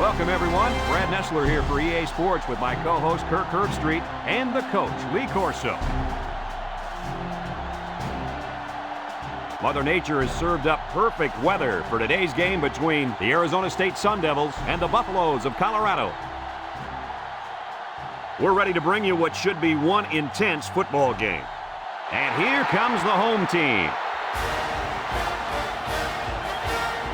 Welcome, everyone. Brad Nessler here for EA Sports with my co-host Kirk Herbstreit and the coach, Lee Corso. Mother Nature has served up perfect weather for today's game between the Arizona State Sun Devils and the Buffaloes of Colorado. We're ready to bring you what should be one intense football game. And here comes the home team.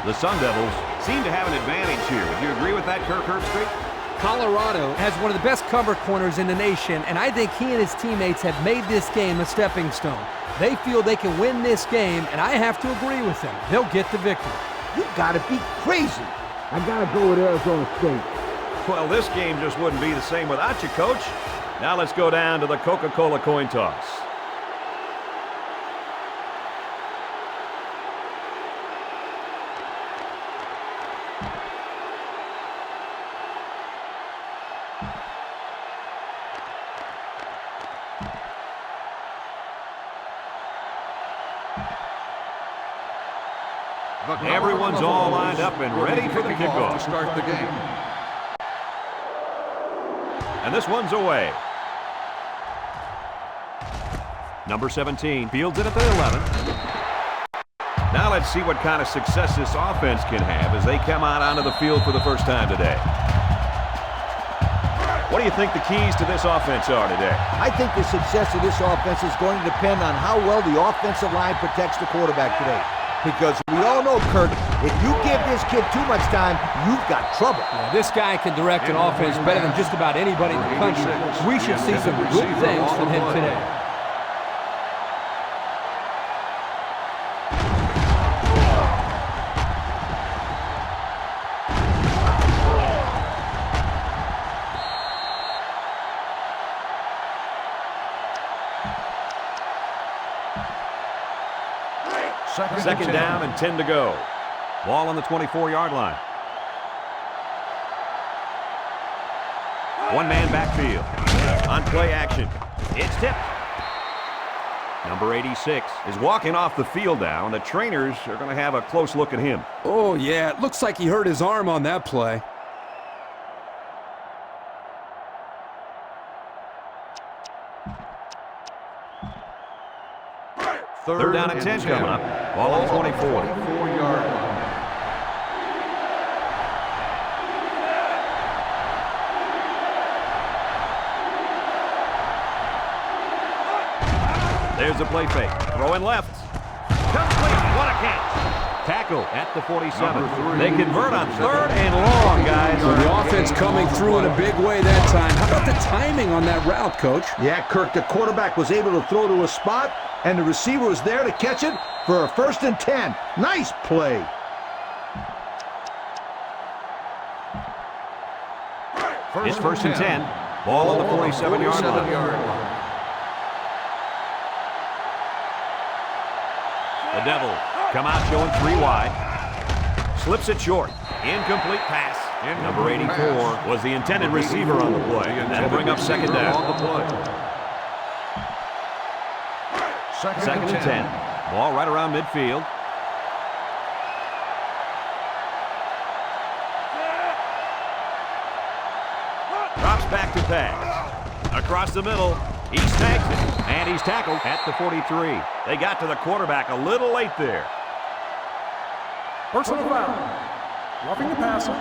The Sun Devils seem to have an advantage here. Would you agree with that, Kirk Herbstreit? Colorado has one of the best cover corners in the nation, and I think he and his teammates have made this game a stepping stone. They feel they can win this game, and I have to agree with them. They'll get the victory. You gotta be crazy. I gotta go with Arizona State. Well, this game just wouldn't be the same without you, Coach. Now let's go down to the Coca-Cola coin toss. Everyone's all lined up and ready for the kickoff to start the game. And this one's away. Number 17 fields it at the 11. Now let's see what kind of success this offense can have as they come out onto the field for the first time today. What do you think the keys to this offense are today? I think the success of this offense is going to depend on how well the offensive line protects the quarterback today. Because we all know, Kirk, if you give this kid too much time, you've got trouble. Yeah, this guy can direct an offense better than just about anybody in the country. We should see some good things from him today. Second down and 10 to go. Ball on the 24-yard line. One-man backfield. On play action. It's tipped. Number 86 is walking off the field now, and the trainers are going to have a close look at him. Oh, yeah. It looks like he hurt his arm on that play. Third down and 10 coming up. Ball on the 24-yard line. There's the play fake. Throwing left. Complete. What a catch. Tackle at the 47. They convert on third and long, guys. Well, the offense coming through in a big way that time. How about the timing on that route, Coach? Yeah, Kirk, the quarterback was able to throw to a spot, and the receiver was there to catch it for a 1st and 10. Nice play. It's 1st and 10. Ball on the 47-yard line. The Devils come out showing 3 wide. Slips it short. Incomplete pass. Number 84 was the intended receiver on the play. And that'll bring up second down. Second and 10. Ball right around midfield. Drops back to pass. Across the middle. He snags it. And he's tackled at the 43. They got to the quarterback a little late there. Personal foul. Roughing the passer.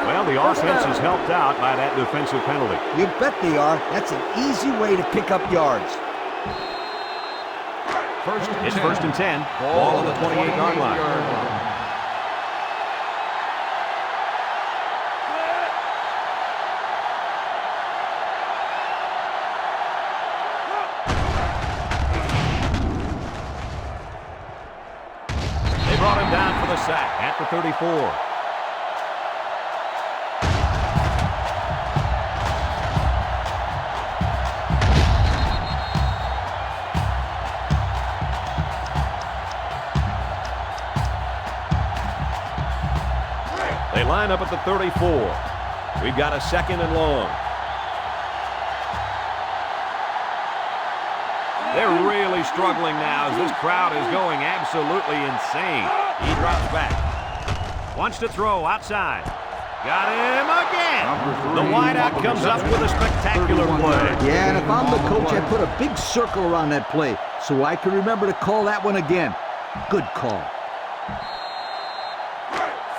Well, the offense is helped out by that defensive penalty. You bet they are. That's an easy way to pick up yards. It's 1st and 10. Ball on the 28-yard line. They brought him down for the sack at the 34. They line up at the 34. We've got a 2nd and long. They're really really struggling now as this crowd is going absolutely insane. He drops back. Wants to throw outside. Got him again. The wideout comes up with a spectacular play. Yeah, and if I'm the coach, I put a big circle around that play so I can remember to call that one again. Good call.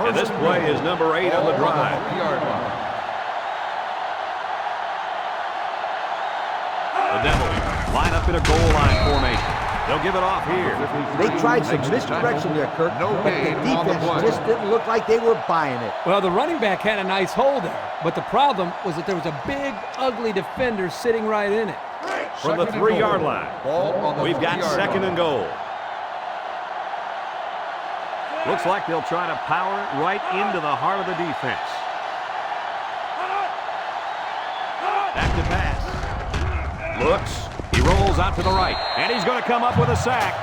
And this play is number 8 on the drive. The Devils line up in a goal line formation. They'll give it off here. They tried some misdirection there, Kirk, but the defense just didn't look like they were buying it. Well, the running back had a nice hole there, but the problem was that there was a big, ugly defender sitting right in it. From the 3-yard line, we've got 2nd and goal. Looks like they'll try to power it right into the heart of the defense. Back to pass. Looks. He rolls out to the right, and he's going to come up with a sack.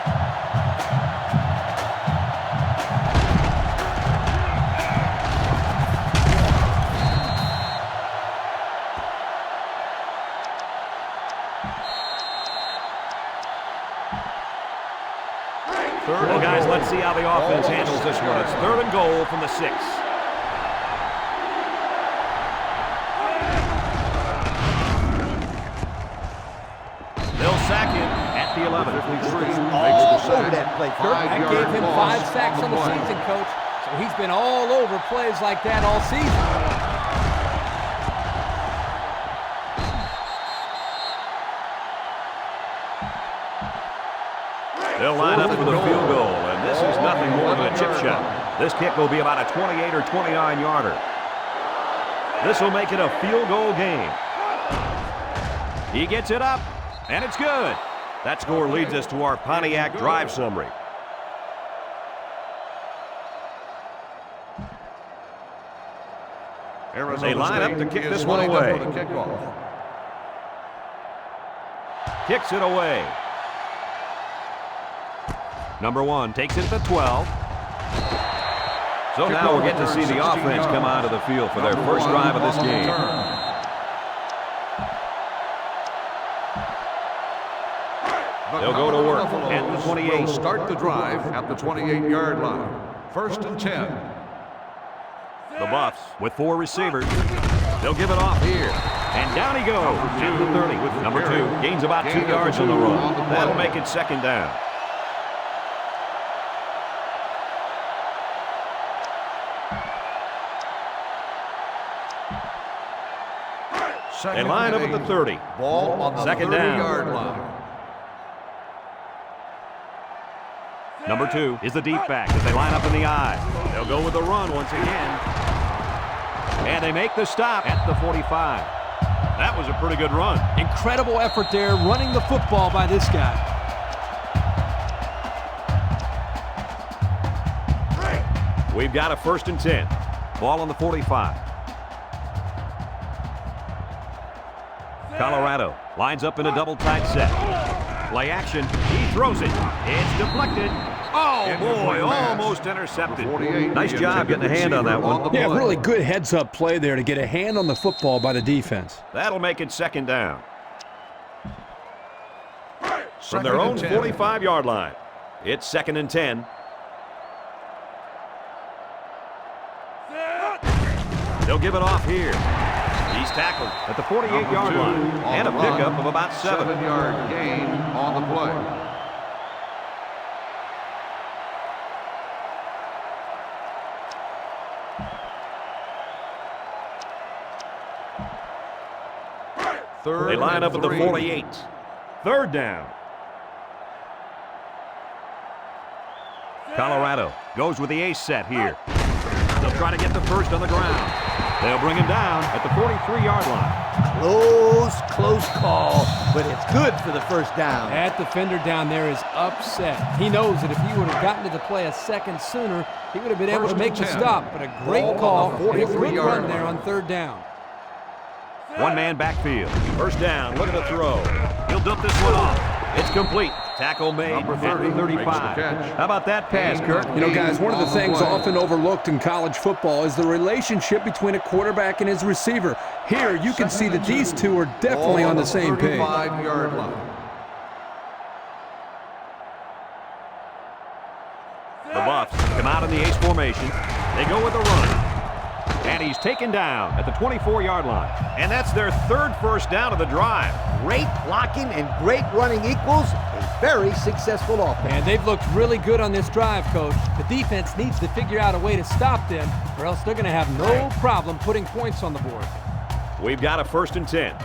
Well, guys, let's see how the offense handles this one. It's 3rd and goal from the 6. They'll sack him at the 11. All over that play, Kirk. That gave him 5 sacks on the season, Coach. So he's been all over plays like that all season. They'll line up for the field goal, and this is nothing more than a chip shot. This kick will be about a 28 or 29-yarder. This will make it a field goal game. He gets it up, and it's good. That score leads us to our Pontiac drive summary. They line up to kick this one away. Kicks it away. Number 1 takes it to the 12. So now we'll get to see the offense come onto the field for their first drive of this game. They'll go to work at the 28. Start the drive at the 28-yard line. 1st and 10. The Buffs with 4 receivers. They'll give it off here. And down he goes to the 30. Number 2 gains about 2 yards on the run. That'll make it 2nd down. They line up at the 30. Ball on the 2nd down. 30-yard line. Number 2 is the deep back as they line up in the I. They'll go with the run once again. And they make the stop at the 45. That was a pretty good run. Incredible effort there running the football by this guy. We've got a 1st and 10. Ball on the 45. Colorado lines up in a double tight set. Play action. He throws it. It's deflected. Oh, boy, almost intercepted. Nice job getting a hand on that one. Yeah, really good heads-up play there to get a hand on the football by the defense. That'll make it 2nd down. From their own 45-yard line, it's 2nd and 10. They'll give it off here. He's tackled at the 48-yard line and a pickup of about 7. 7-yard gain on the play. They line up at the 48. 3rd down. Colorado goes with the ace set here. They'll try to get the first on the ground. They'll bring him down at the 43-yard line. Close call, but it's good for the 1st down. That defender down there is upset. He knows that if he would have gotten to the play a second sooner, he would have been able to make the stop. But a great call and a good run there on 3rd down. One-man backfield. 1st down. Look at the throw. He'll dump this one off. It's complete. Tackle made at the 35. How about that pass, Kirk? You know, guys, one of the things often overlooked in college football is the relationship between a quarterback and his receiver. Here, you can see that these two are definitely on the same page. 35-yard line. formation. They go with a run. And he's taken down at the 24-yard line. And that's their third first down of the drive. Great blocking and great running equals a very successful offense. And they've looked really good on this drive, Coach. The defense needs to figure out a way to stop them, or else they're going to have no problem putting points on the board. We've got a 1st and 10.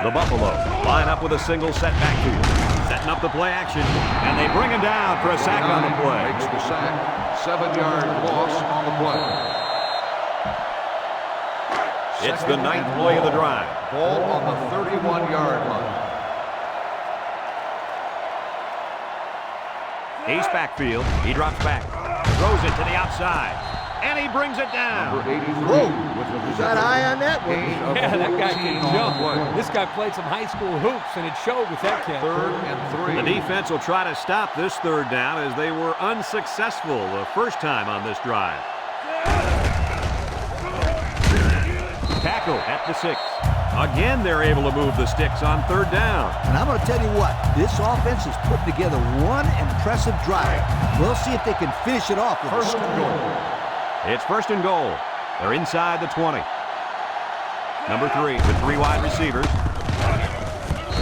The Buffalo line up with a single set backfield. Setting up the play action, and they bring him down for a sack on the play. Makes the sack. 7-yard loss on the play. It's the 9th play of the drive. Ball on the 31-yard line. Ace backfield. He drops back. Throws it to the outside. And he brings it down. Number 83. Whoa, you got an eye on that one. Yeah, that guy can 14 on the jump. play. This guy played some high school hoops, and it showed with that kid. 3rd and 3. The defense will try to stop this 3rd down as they were unsuccessful the first time on this drive. Tackle at the 6. Again, they're able to move the sticks on 3rd down. And I'm going to tell you what, this offense is putting together one impressive drive. We'll see if they can finish it off with a First and score. goal. It's 1st and goal. They're inside the 20. Number 3 with 3 wide receivers.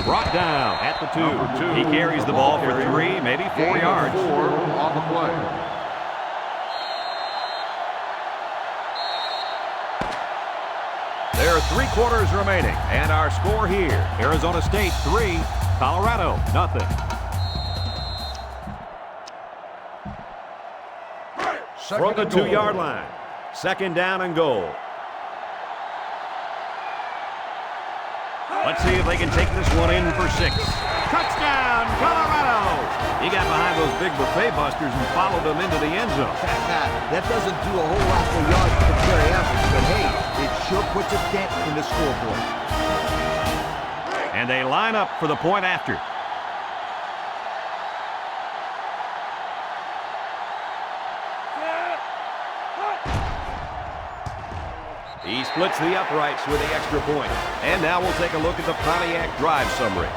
Brought down at the 2. Number 2. He carries the ball for 3, maybe 4 yards. 4 on the play. There are 3 quarters remaining, and our score here: Arizona State 3, Colorado 0. From the 2-yard line, 2nd down and goal. Let's see if they can take this one in for 6. Touchdown, Colorado! He got behind those big buffet busters and followed them into the end zone. That doesn't do a whole lot for yards per carry average, but hey, it sure puts a dent in the scoreboard. And they line up for the point after. He splits the uprights with the extra point. And now we'll take a look at the Pontiac drive summary.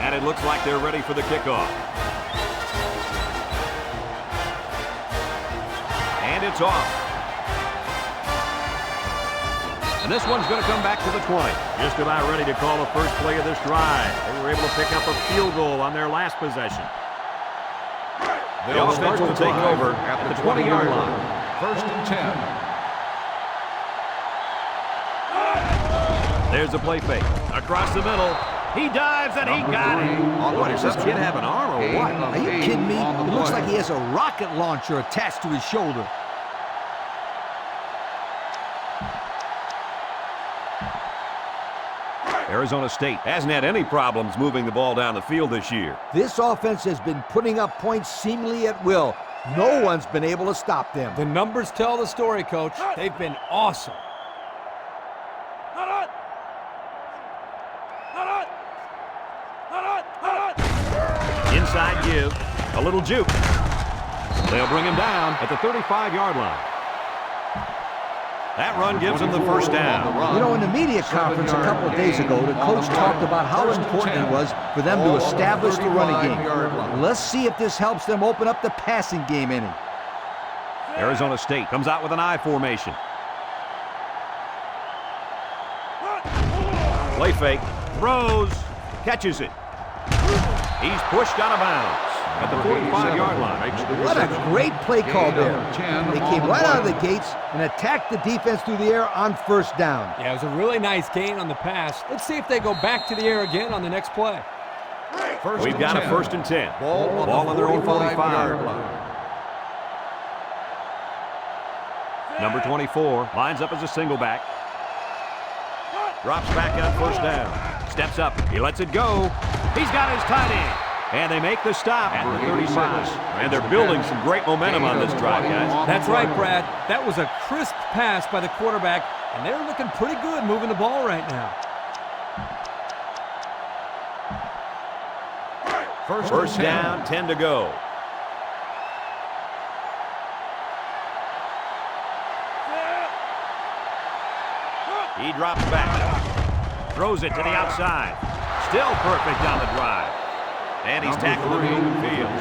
And it looks like they're ready for the kickoff. And it's off. And this one's going to come back to the 20. Just about ready to call the first play of this drive. They were able to pick up a field goal on their last possession. The offense will take over at the 20-yard line. 1st and 10. There's a play fake. Across the middle. He dives and he got it. What, does this kid have an arm or what? Are you kidding me? It looks like he has a rocket launcher attached to his shoulder. Arizona State hasn't had any problems moving the ball down the field this year. This offense has been putting up points seemingly at will. No one's been able to stop them. The numbers tell the story, Coach. They've been awesome. Inside give, a little juke. They'll bring him down at the 35-yard line. That run gives them the first down. You know, in the media conference a couple of days ago, the coach talked about how important it was for them to establish the running game. Let's see if this helps them open up the passing game any. Arizona State comes out with an I formation. Play fake, throws, catches it. He's pushed out of bounds at the 45-yard line. What a great play call there. They came right out of the gates and attacked the defense through the air on 1st down. Yeah, it was a really nice gain on the pass. Let's see if they go back to the air again on the next play. We've got a 1st and 10. Ball on their own 45-yard 45. line. Number 24 lines up as a single back. Drops back on 1st down. Steps up. He lets it go. He's got his tight end. And they make the stop at the 35. And they're building some great momentum on this drive, guys. That's right, Brad. That was a crisp pass by the quarterback, and they're looking pretty good moving the ball right now. First down, 10 to go. He drops back. Throws it to the outside. Still perfect on the drive. And he's tackled in the open field.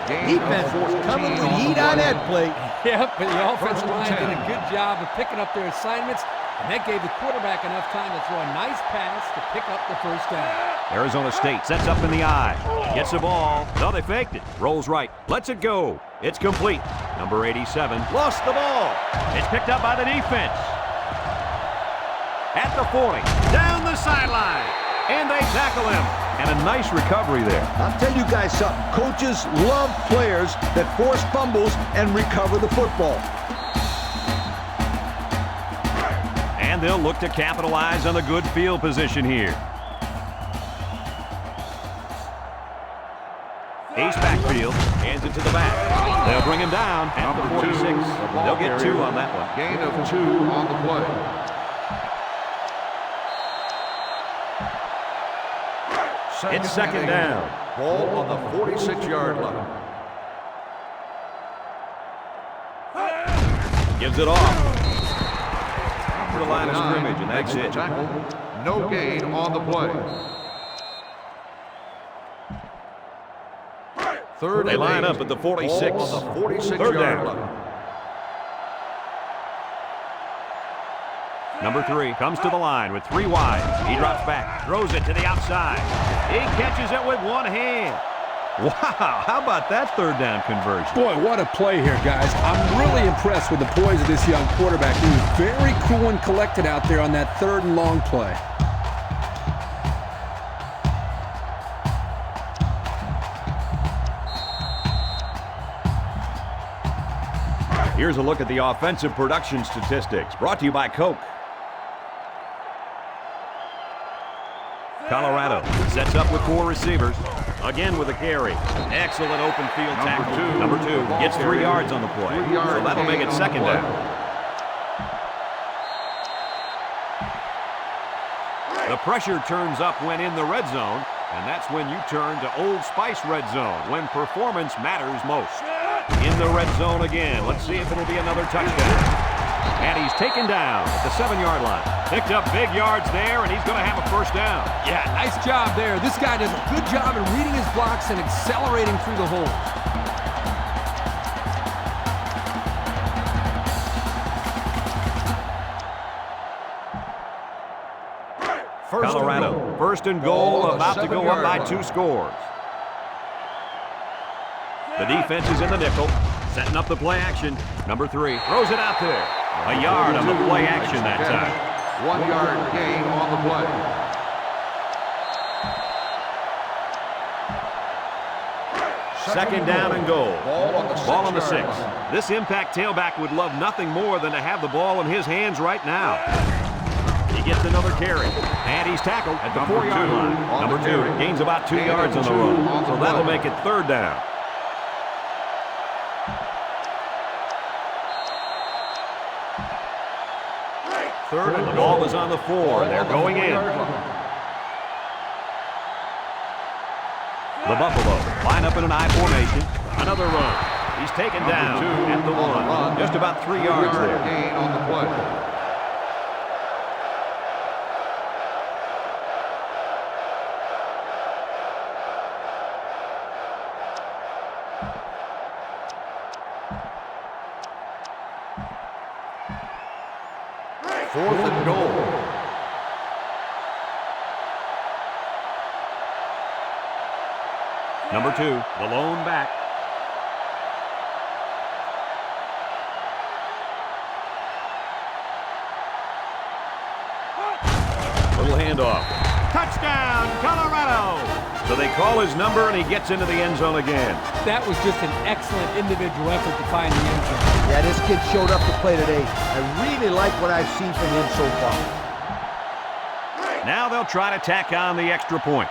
Defense coming with heat on that play. Yep, but the offensive line did a good job of picking up their assignments, and that gave the quarterback enough time to throw a nice pass to pick up the first down. Arizona State sets up in the eye. Gets the ball. No, they faked it. Rolls right. Lets it go. It's complete. Number 87 lost the ball. It's picked up by the defense. At the 40. Down the sideline. And they tackle him. And a nice recovery there. I'll tell you guys something. Coaches love players that force fumbles and recover the football. And they'll look to capitalize on the good field position here. Ace backfield, hands it to the back. They'll bring him down at the 46. They'll get 2 on that one. Gain of 2 on the play. It's second down. Ball on the 46-yard line. Gives it off. To the line of scrimmage, and that's it. Tackle. No gain on the play. Third They and line 8. up at the 46. Ball on the 46-yard Third down. line. Number 3 comes to the line with 3 wide. He drops back, throws it to the outside. He catches it with one hand. Wow, how about that third down conversion? Boy, what a play here, guys. I'm really impressed with the poise of this young quarterback. He was very cool and collected out there on that third and long play. Here's a look at the offensive production statistics, brought to you by Coke. Colorado sets up with 4 receivers. Again with a carry. Excellent open field tackle. Number 2 gets 3 yards on the play. So that'll make it second down. The pressure turns up when in the red zone, and that's when you turn to Old Spice Red Zone, when performance matters most. In the red zone again. Let's see if it'll be another touchdown. And he's taken down at the 7-yard line. Picked up big yards there, and he's going to have a first down. Yeah, nice job there. This guy does a good job in reading his blocks and accelerating through the holes. Colorado, first and goal, about to go up by 2 scores. The defense is in the nickel, setting up the play action. Number 3 throws it out there. A yard on the play action that time. 1 yard gain on the play. Second down and goal. Ball on the 6. This impact tailback would love nothing more than to have the ball in his hands right now. He gets another carry, and he's tackled at the 4-yard line. Number 2 gains about 2 yards on the run, so that'll make it third down. Third and the ball is on the 4, and they're going in. The Buffalo line up in an I formation. Another run. He's taken down at the 1. Just about 3 yards there. Gain on the play. Fourth and goal. Number 2, the lone back. Little handoff. Touchdown, Colorado! So they call his number, and he gets into the end zone again. That was just an excellent individual effort to find the end zone. Yeah, this kid showed up to play today. I really like what I've seen from him so far. Now they'll try to tack on the extra point.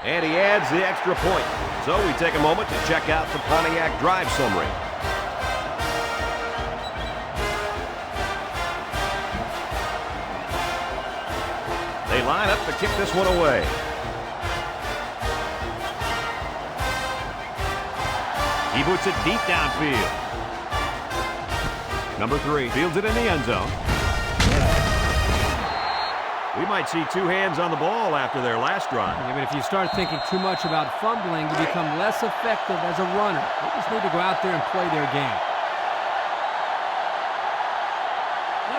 And he adds the extra point. So we take a moment to check out the Pontiac drive summary. They line up to kick this one away. He boots it deep downfield. Number 3 fields it in the end zone. We might see 2 hands on the ball after their last drive. Yeah, but if you start thinking too much about fumbling, you become less effective as a runner. They just need to go out there and play their game.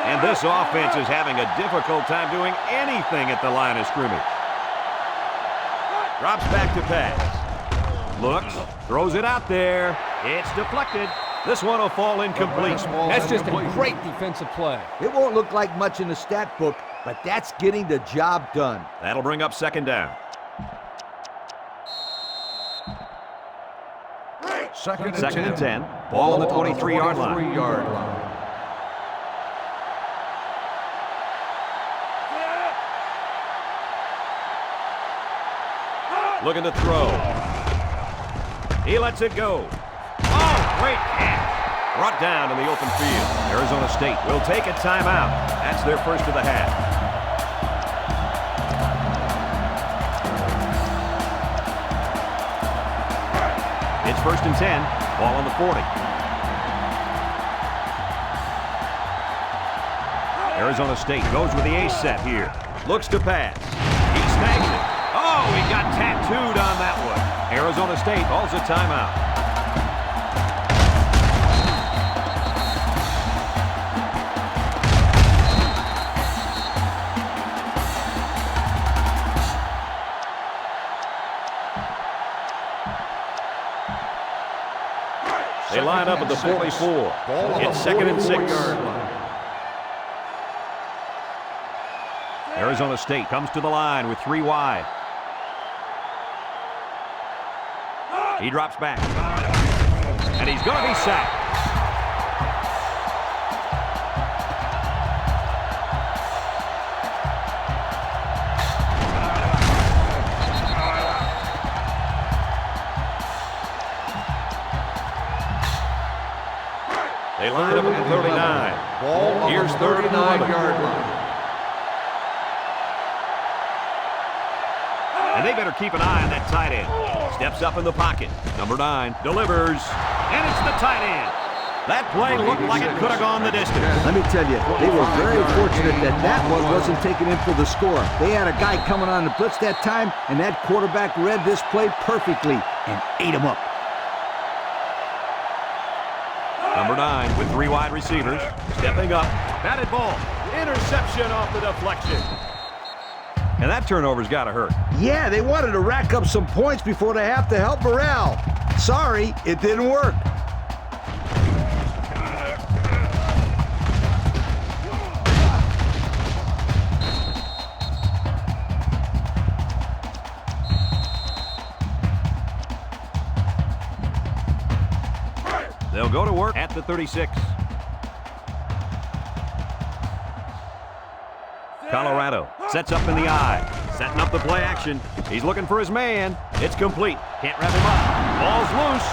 And this offense is having a difficult time doing anything at the line of scrimmage. Drops back to pass. Looks, throws it out there. It's deflected. This one will fall incomplete. That's just a great defensive play. It won't look like much in the stat book, but that's getting the job done. That'll bring up second down. Second and 10. Ball on the 23-yard line. Looking to throw. He lets it go. Oh, great catch. Brought down in the open field. Arizona State will take a timeout. That's their first of the half. It's 1st and 10. Ball on the 40. Arizona State goes with the ace set here. Looks to pass. He snags it. Oh, he got tattooed on that one. Arizona State calls a timeout. They line up at the 44. It's 2nd and 6. Arizona State comes to the line with 3 wide. He drops back. And he's going to be sacked. They line up at the 39. Ball Here's 39-yard line. And they better keep an eye on that tight end. Steps up in the pocket. Number 9 delivers. And it's the tight end. That play looked like it could have gone the distance. Let me tell you, they were very fortunate that one wasn't taken in for the score. They had a guy coming on the blitz that time, and that quarterback read this play perfectly and ate him up. Number 9 with 3 wide receivers. Stepping up. Batted ball. Interception off the deflection. And that turnover's got to hurt. Yeah, they wanted to rack up some points before they have to help morale. Sorry, it didn't work. They'll go to work at the 36. Colorado sets up in the eye. Setting up the play action. He's looking for his man. It's complete. Can't wrap him up. Ball's loose.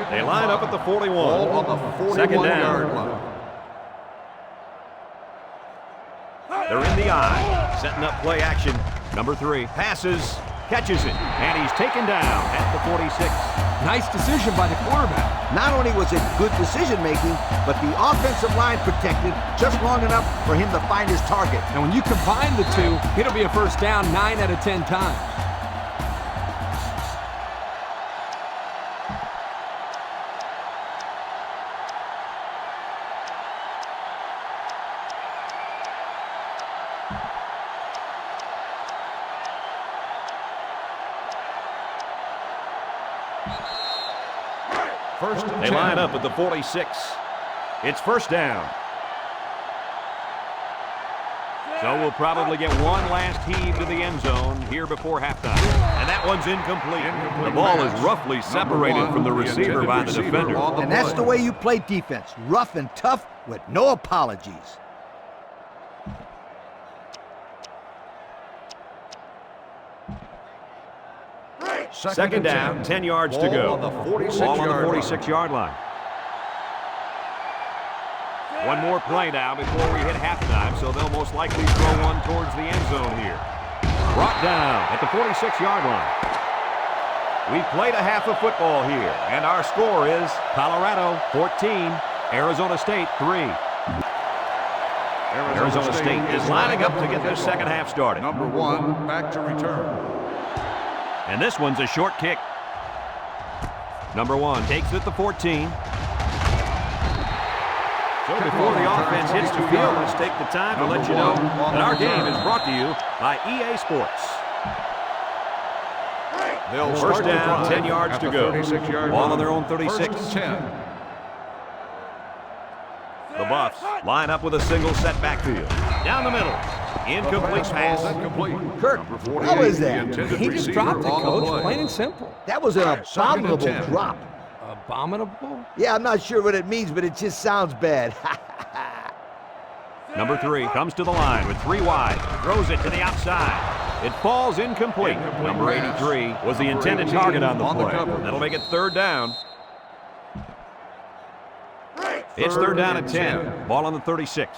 They line up at the 41. Ball on the 41-yard line. They're in the eye. Setting up play action. Number 3 passes, catches it, and he's taken down at the 46. Nice decision by the quarterback. Not only was it good decision-making, but the offensive line protected just long enough for him to find his target. And when you combine the two, it'll be a first down 9 out of 10 times. They line up at the 46. It's first down. So we'll probably get one last heave to the end zone here before halftime. And that one's incomplete. The ball is roughly separated from the receiver by the defender. And that's the way you play defense. Rough and tough with no apologies. Second down, 10 yards to go. Ball on the 46-yard line. One more play now before we hit halftime, so they'll most likely throw one towards the end zone here. Brought down at the 46-yard line. We played a half of football here, and our score is Colorado 14, Arizona State 3. Arizona State is lining up to get their second half started. Number 1 back to return. And this one's a short kick. Number 1 takes it at the 14. So before the offense hits the field, let's take the time to let you know that our game is brought to you by EA Sports. They'll First start down, the 10 yards at to the go. 36-yard Ball on line. their own 36. First and 10. The Buffs line up with a single set backfield. Down the middle. Incomplete pass. Incomplete. Kirk, Number 48, how is the that? intended He just receiver dropped it, on the Coach. play. Plain and simple. That was an Second and abominable 10. drop. Abominable? Yeah, I'm not sure what it means, but it just sounds bad. Number 3 comes to the line with 3 wide. Throws it to the outside. It falls incomplete. Number 83 was the intended target on the play. That'll make it third down. It's third down at 10. Ball on the 36.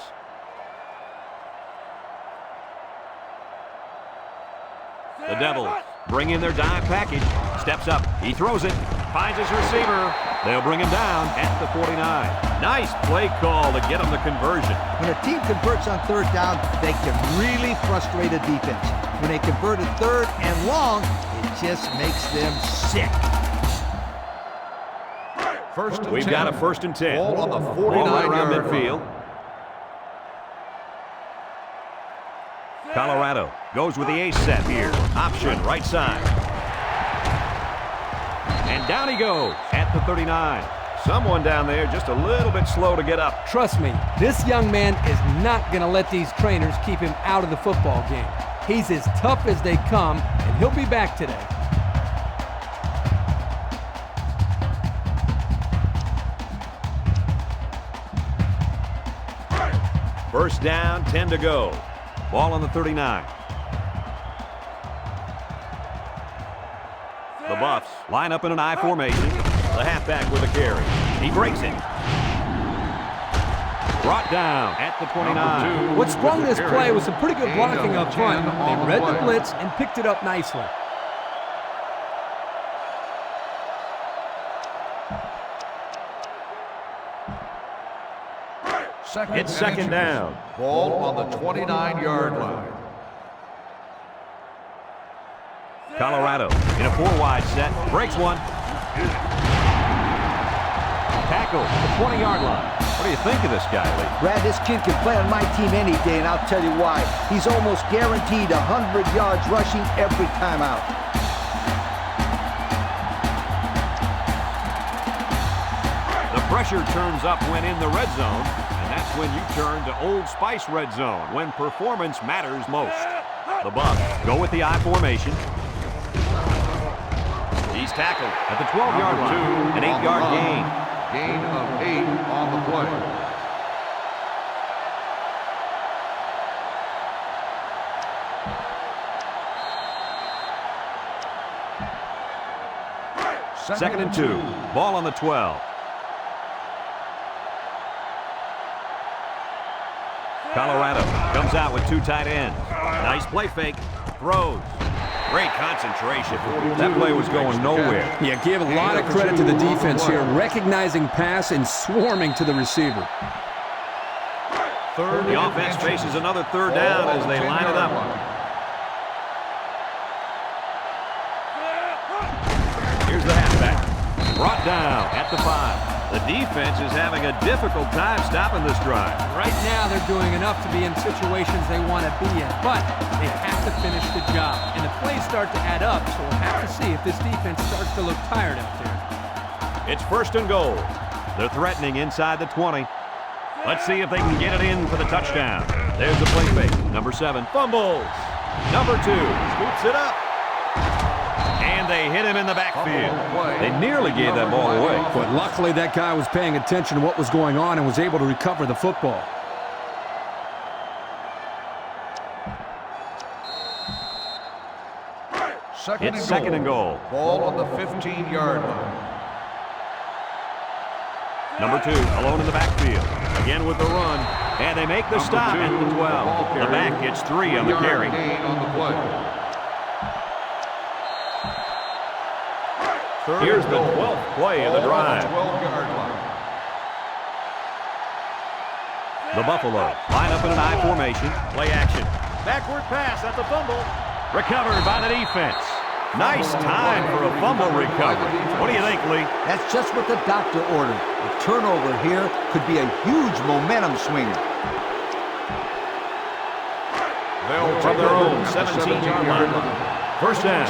The Devils bring in their dime package. Steps up. He throws it. Finds his receiver. They'll bring him down at the 49. Nice play call to get him the conversion. When a team converts on third down, they can really frustrate a defense. When they convert at third and long, it just makes them sick. First and We've 10. got a first and 10. Ball on the Ball right around 49-yard midfield. Colorado goes with the ace set here. Option right side. And down he goes at the 39. Someone down there just a little bit slow to get up. Trust me, this young man is not going to let these trainers keep him out of the football game. He's as tough as they come, and he'll be back today. First down, 10 to go. Ball on the 39. The Buffs line up in an I formation. The halfback with a carry. He breaks it. Brought down at the 29. What sprung this play was some pretty good blocking up front. They read the blitz and picked it up nicely. It's second down. Ball on the 29-yard line. Colorado in a 4-wide set. Breaks one. Tackle at the 20-yard line. What do you think of this guy, Lee? Brad, this kid can play on my team any day, and I'll tell you why. He's almost guaranteed 100 yards rushing every time out. The pressure turns up when in the red zone, and that's when you turn to Old Spice Red Zone, when performance matters most. The Buffs go with the I formation. He's tackled at the 12-yard line. An 8-yard gain. Gain of 8 on the play. Second and 2. Ball on the 12. Colorado comes out with 2 tight ends. Nice play fake. Throws. Great concentration. That play was going nowhere. Yeah, give a lot of credit to the defense here, recognizing pass and swarming to the receiver. The offense faces another third down as they line it up. Here's the halfback. Brought down at the 5. The defense is having a difficult time stopping this drive. Right now, they're doing enough to be in situations they want to be in, but they have to finish the job. And the plays start to add up, so we'll have to see if this defense starts to look tired out there. It's first and goal. They're threatening inside the 20. Let's see if they can get it in for the touchdown. There's the play fake. Number 7 fumbles. Number 2 scoops it up. And they hit him in the backfield. They nearly gave that ball away. But luckily that guy was paying attention to what was going on and was able to recover the football. It's second and goal. Ball on the 15-yard line. Number 2 alone in the backfield. Again with the run. And they make the stop at the 12. The back gets 3 on the carry. Gain on the play. Here's the 12th play of the drive. 12-yard line. The Buffalo line up in an I formation. Play action. Backward pass at the fumble. Recovered by the defense. Nice time for a fumble recovery. What do you think, Lee? That's just what the doctor ordered. A turnover here could be a huge momentum swinger. From their own 17-yard line. First down.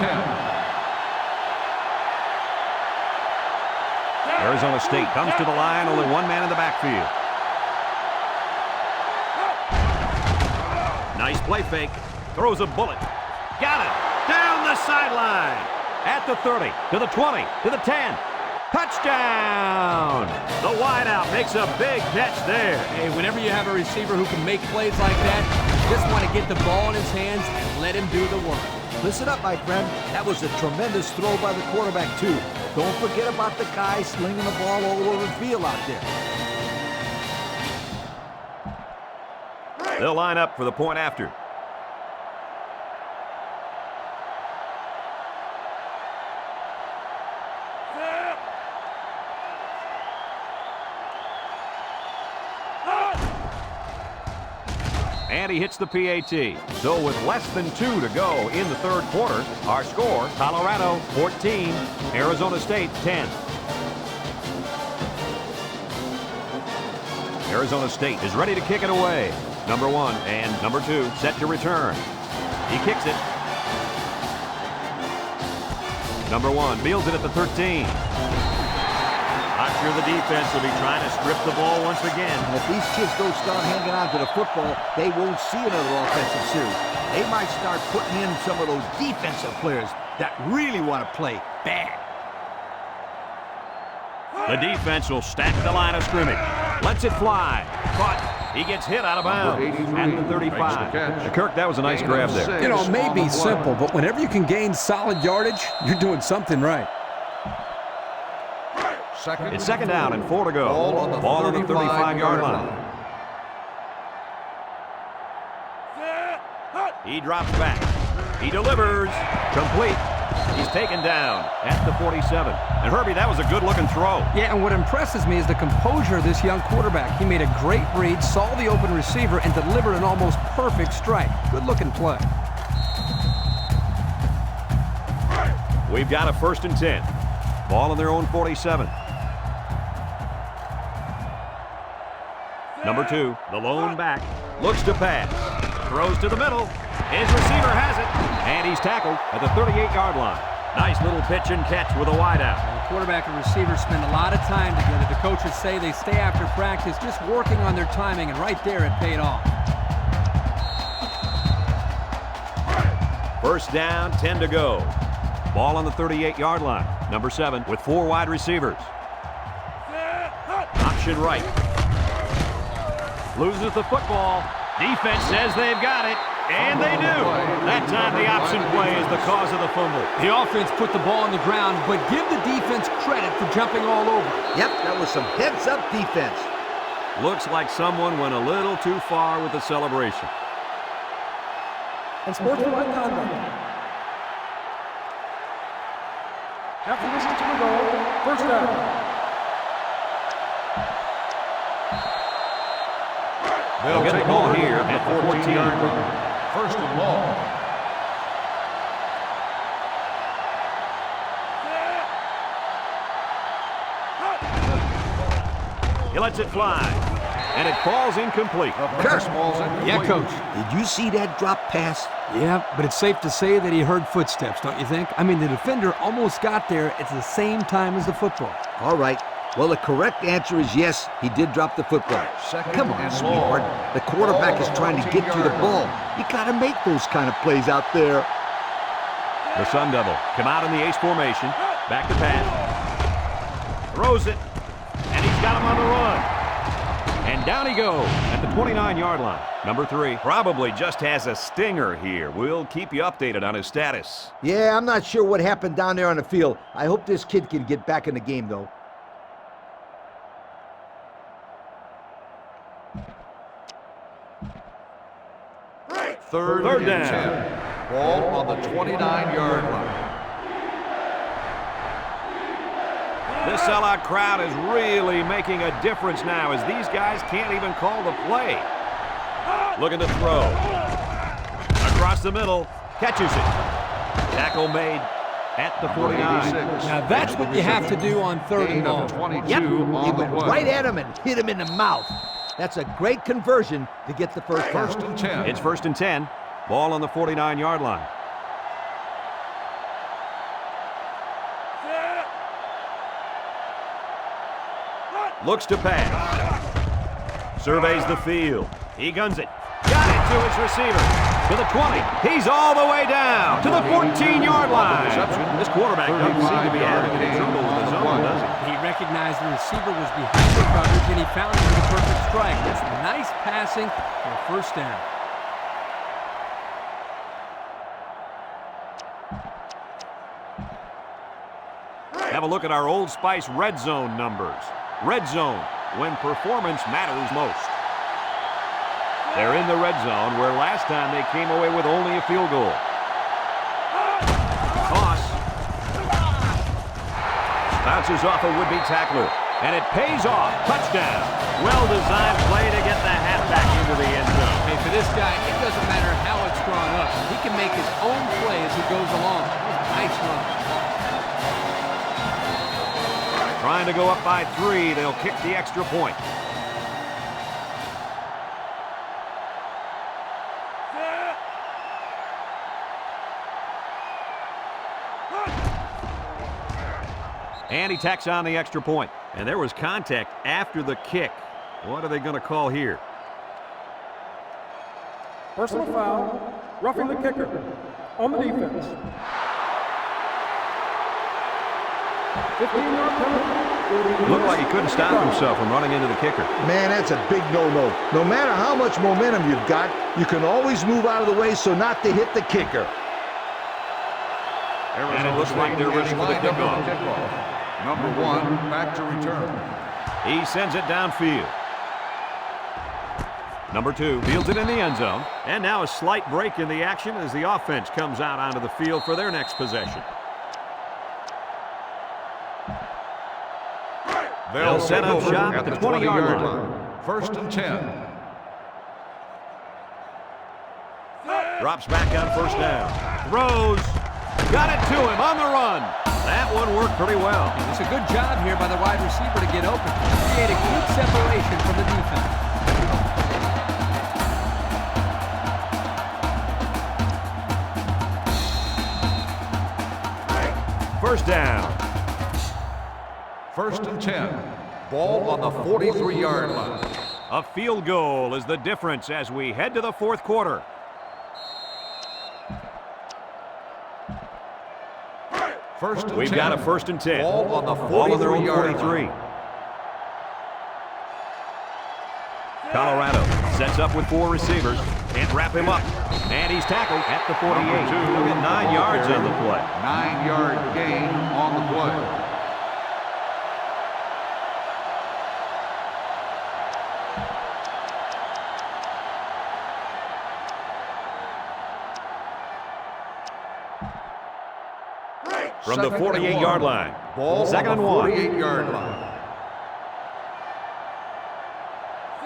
Arizona State comes to the line. Only one man in the backfield. Nice play fake. Throws a bullet. Got it. Down the sideline. At the 30, to the 20, to the 10. Touchdown! The wideout makes a big catch there. Hey, whenever you have a receiver who can make plays like that, you just want to get the ball in his hands and let him do the work. Listen up, my friend. That was a tremendous throw by the quarterback, too. Don't forget about the guy slinging the ball all over the field out there. They'll line up for the point after. And he hits the PAT. So with less than 2 to go in the third quarter, our score, Colorado 14, Arizona State 10. Arizona State is ready to kick it away. Number 1 and number 2 set to return. He kicks it. Number 1 fields it at the 13. I'm sure the defense will be trying to strip the ball once again. And if these kids don't start hanging on to the football, they won't see another offensive series. They might start putting in some of those defensive players that really want to play bad. The defense will stack the line of scrimmage. Lets it fly. Caught. He gets hit out of bounds at the 35. Kirk, that was a nice grab there. You know, it may be simple, but whenever you can gain solid yardage, you're doing something right. It's second down and 4 to go. Ball on the 35-yard line. He drops back. He delivers. Complete. He's taken down at the 47. And Herbie, that was a good-looking throw. Yeah, and what impresses me is the composure of this young quarterback. He made a great read, saw the open receiver, and delivered an almost perfect strike. Good-looking play. We've got a 1st and 10. Ball on their own 47. Number 2, the lone back, looks to pass. Throws to the middle. His receiver has it. And he's tackled at the 38-yard line. Nice little pitch and catch with a wideout. The quarterback and receiver spend a lot of time together. The coaches say they stay after practice just working on their timing, and right there it paid off. First down, 10 to go. Ball on the 38-yard line. Number 7 with 4 wide receivers. Option right. Loses the football. Defense says they've got it. And they do. That time the option play is the cause of the fumble. The offense put the ball on the ground, but give the defense credit for jumping all over. Yep, that was some heads-up defense. Looks like someone went a little too far with the celebration. And sportsmanlike conduct. After listening to the goal, first down. They'll get the ball here at the 14-yard line. First and long. He lets it fly, and it falls incomplete. Yeah, Coach. Did you see that drop pass? Yeah, but it's safe to say that he heard footsteps, don't you think? I mean, the defender almost got there at the same time as the football. All right. Well, the correct answer is yes, he did drop the football. Come on, sweetheart. The quarterback is trying to get you the ball. You got to make those kind of plays out there. The Sun Devil come out in the ace formation. Back to pass. Throws it, and he's got him on the run. And down he goes at the 29-yard line. Number 3 probably just has a stinger here. We'll keep you updated on his status. Yeah, I'm not sure what happened down there on the field. I hope this kid can get back in the game, though. Third Third and down. 10. Ball on the 29-yard line. This sellout crowd is really making a difference now as these guys can't even call the play. Looking to throw. Across the middle. Catches it. Tackle made at the 49. Now that's what you have to do on third and long. 22 Yep, he on the went play. right at him and hit him in the mouth. That's a great conversion to get the first down. First and 10. It's first and 10. Ball on the 49-yard line. Looks to pass. Surveys the field. He guns it. Got it to his receiver. To the 20. He's all the way down to the 14-yard line. This quarterback doesn't seem to be having any trouble with his own, does he? He recognized the receiver was behind the coverage, and he found him with a perfect strike. That's nice passing for a first down. Have a look at our Old Spice red zone numbers. Red zone, when performance matters most. They're in the red zone, where last time they came away with only a field goal. Toss. Bounces off a would-be tackler, and it pays off. Touchdown. Well-designed play to get the halfback into the end zone. Hey, for this guy, it doesn't matter how it's drawn up. He can make his own play as he goes along. Nice run. Trying to go up by 3. They'll kick the extra point. And he tacks on the extra point. And there was contact after the kick. What are they going to call here? Personal foul, roughing the kicker on the defense. 15-yard penalty. Looked like he couldn't stop himself from running into the kicker. Man, that's a big no-no. No matter how much momentum you've got, you can always move out of the way so not to hit the kicker. And it looks like they're ready for the kickoff. Number 1, back to return. He sends it downfield. Number 2 fields it in the end zone. And now a slight break in the action as the offense comes out onto the field for their next possession. They'll set up shop at the 20-yard line. First and 10. Drops back on first down. Throws. Got it to him on the run. That one worked pretty well. It's a good job here by the wide receiver to get open. Create a good separation from the defense. First down. First and 10. Ball on the 43-yard line. A field goal is the difference as we head to the fourth quarter. First and We've 10. got a first and 10. Ball on the Ball on their own 43-yard 43. line. Colorado sets up with 4 receivers. Can't wrap him up. And he's tackled at the 48. He'll get 9 yards on the play. 9-yard gain on the play. From the 48-yard line. Ball Second on and the 1. 48-yard line.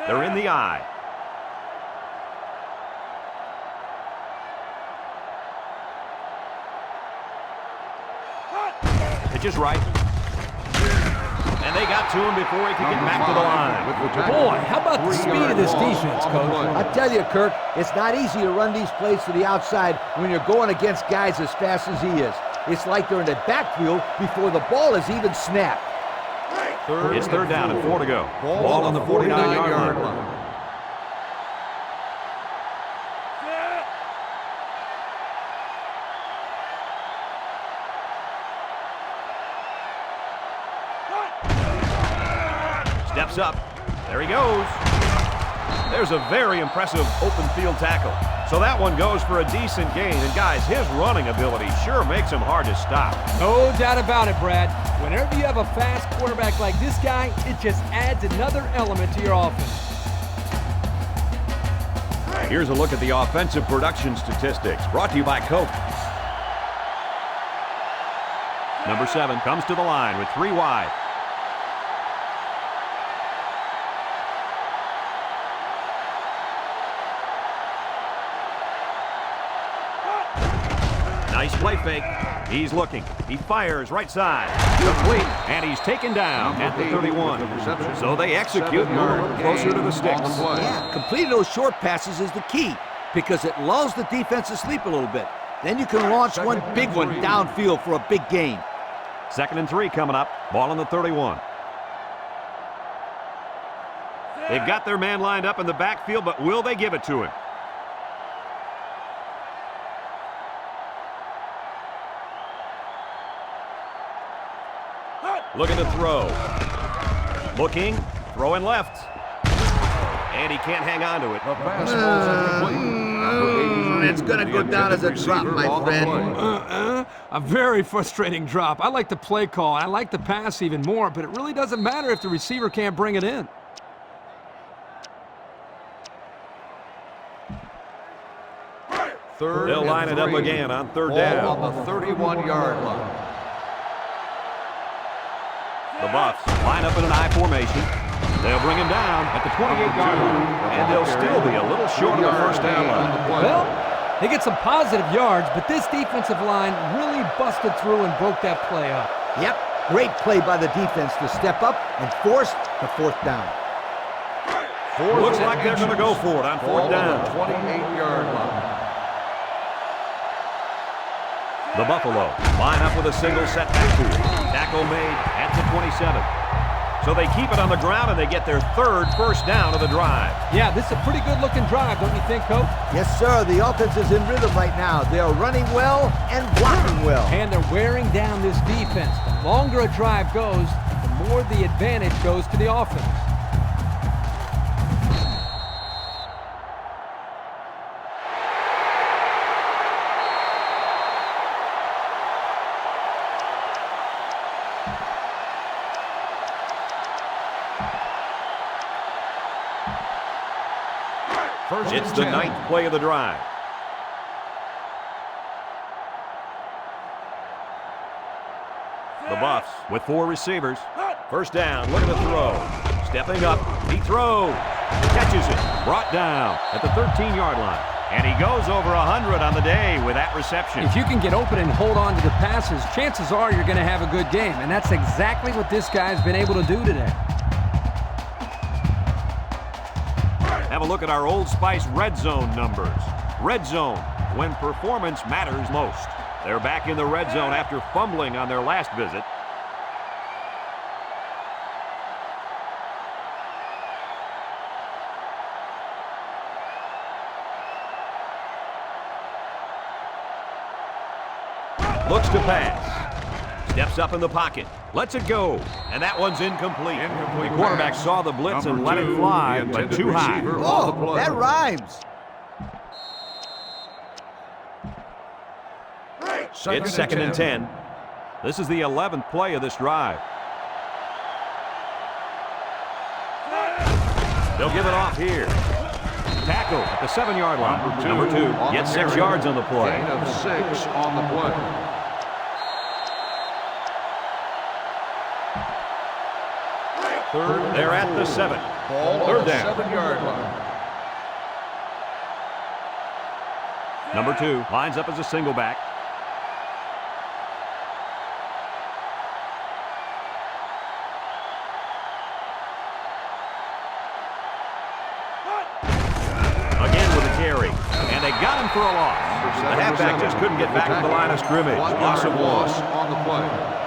They're in the eye. Pitch is right. And they got to him before he could get back to the line. Boy, how about the speed of this defense, Coach? I tell you, Kirk, it's not easy to run these plays to the outside when you're going against guys as fast as he is. It's like they're in the backfield before the ball is even snapped. It's third down and 4 to go. Ball on the 49-yard line. Steps up. There he goes. There's a very impressive open field tackle. So that one goes for a decent gain. And guys, his running ability sure makes him hard to stop. No doubt about it, Brad. Whenever you have a fast quarterback like this guy, it just adds another element to your offense. Here's a look at the offensive production statistics, brought to you by Coke. Number 7 comes to the line with 3 wide. Nice play fake. He's looking. He fires right side. Complete. And he's taken down at the 31. So they execute and move a little closer to the sticks. Yeah, completing those short passes is the key because it lulls the defense to sleep a little bit. Then you can launch one big one downfield for a big gain. 2nd and 3 coming up. Ball on the 31. They've got their man lined up in the backfield, but will they give it to him? Looking to throw. Looking. Throwing left. And he can't hang on to it. The fastball's incomplete. It's going to go down as a drop, my friend. A very frustrating drop. I like the play call. I like the pass even more, but it really doesn't matter if the receiver can't bring it in. Third They'll line it up again on 3rd down. Ball on the 31-yard line. The Buffs line up in an I formation. They'll bring him down at the 28-yard line, and they'll still be a little short of the first down line. Well, they get some positive yards, but this defensive line really busted through and broke that play up. Yep, great play by the defense to step up and force the 4th down. Looks like they're going to go for it on 4th down. 28-yard line. The Buffalo line up with a single set back to it. Tackle made at the 27. So they keep it on the ground, and they get their 3rd first down of the drive. Yeah, this is a pretty good-looking drive, don't you think, Coach? Yes, sir. The offense is in rhythm right now. They are running well and blocking well. And they're wearing down this defense. The longer a drive goes, the more the advantage goes to the offense. It's the 9th play of the drive. The Buffs with 4 receivers. First down, looking to throw. Stepping up, he throws. Catches it, brought down at the 13-yard line. And he goes over 100 on the day with that reception. If you can get open and hold on to the passes, chances are you're going to have a good game. And that's exactly what this guy's been able to do today. Have a look at our Old Spice Red Zone numbers. Red Zone, when performance matters most. They're back in the red zone after fumbling on their last visit. Looks to pass. Steps up in the pocket. Lets it go. And that one's incomplete. The quarterback saw the blitz and let it fly, but too high. Oh, that rhymes. It's 2nd and 10. This is the 11th play of this drive. They'll give it off here. Tackle at the 7-yard line. Number two gets 6 yards on the play. Gain of 6 on the play. They're at the 7. Ball Third on the down. 7-yard line. Number 2 lines up as a single back. Again with a carry. And they got him for a loss. The halfback just couldn't get back to the line of scrimmage. Loss of loss one. on the play.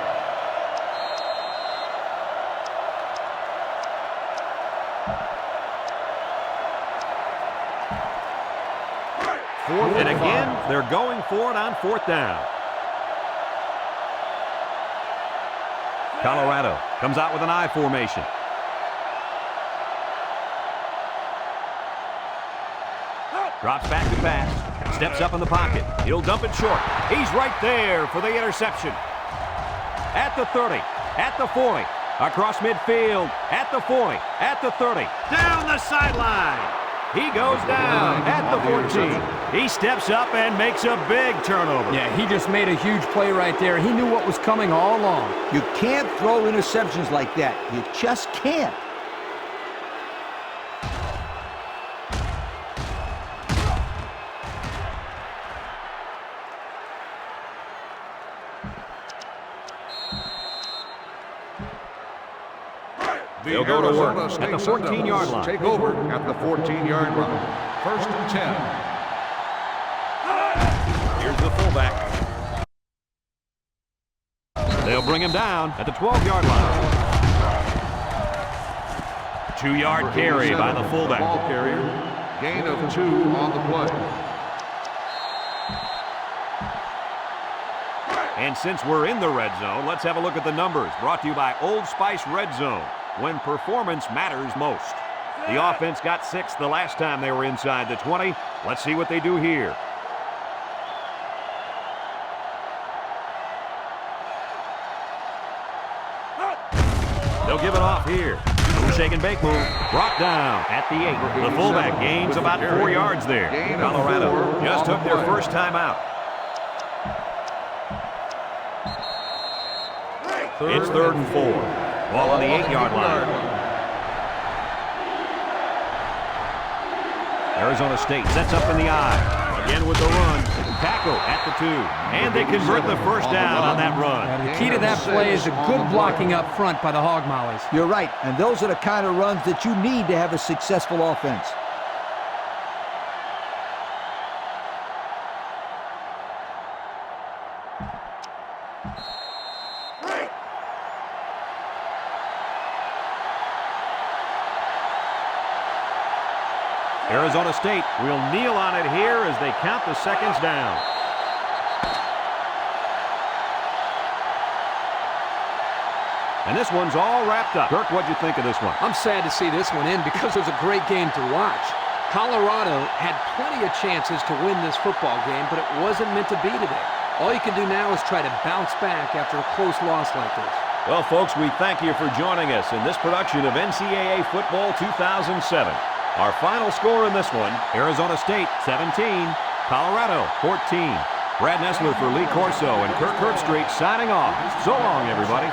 And again, they're going for it on 4th down. Colorado comes out with an I formation. Drops back to pass. Steps up in the pocket. He'll dump it short. He's right there for the interception. At the 30. At the 40. Across midfield. At the 40. At the 30. Down the sideline. He goes down at the 14. He steps up and makes a big turnover. Yeah, he just made a huge play right there. He knew what was coming all along. You can't throw interceptions like that. You just can't. They'll go to work at the 14-yard line. Take over at the 14-yard line. 1st and 10. Here's the fullback. They'll bring him down at the 12-yard line. 2-yard carry by the fullback. Ball carrier. Gain of 2 on the play. And since we're in the red zone, let's have a look at the numbers. Brought to you by Old Spice Red Zone, when performance matters most. The offense got 6 the last time they were inside the 20. Let's see what they do here. They'll give it off here. Shake and bake move. Brought down at the 8. The fullback gains about 4 yards there. Colorado just took their first time out. It's 3rd and 4. Ball on the 8-yard line. Arizona State sets up in the I. Again with the run. Tackle at the 2. And they convert the first down on that run. Yeah, the key to that play is a good blocking up front by the Hog Mollies. You're right, and those are the kind of runs that you need to have a successful offense. Arizona State will kneel on it here as they count the seconds down. And this one's all wrapped up. Kirk, what'd you think of this one? I'm sad to see this one end because it was a great game to watch. Colorado had plenty of chances to win this football game, but it wasn't meant to be today. All you can do now is try to bounce back after a close loss like this. Well, folks, we thank you for joining us in this production of NCAA Football 2007. Our final score in this one, Arizona State 17, Colorado 14. Brad Nessler for Lee Corso and Kirk Herbstreit signing off. So long, everybody.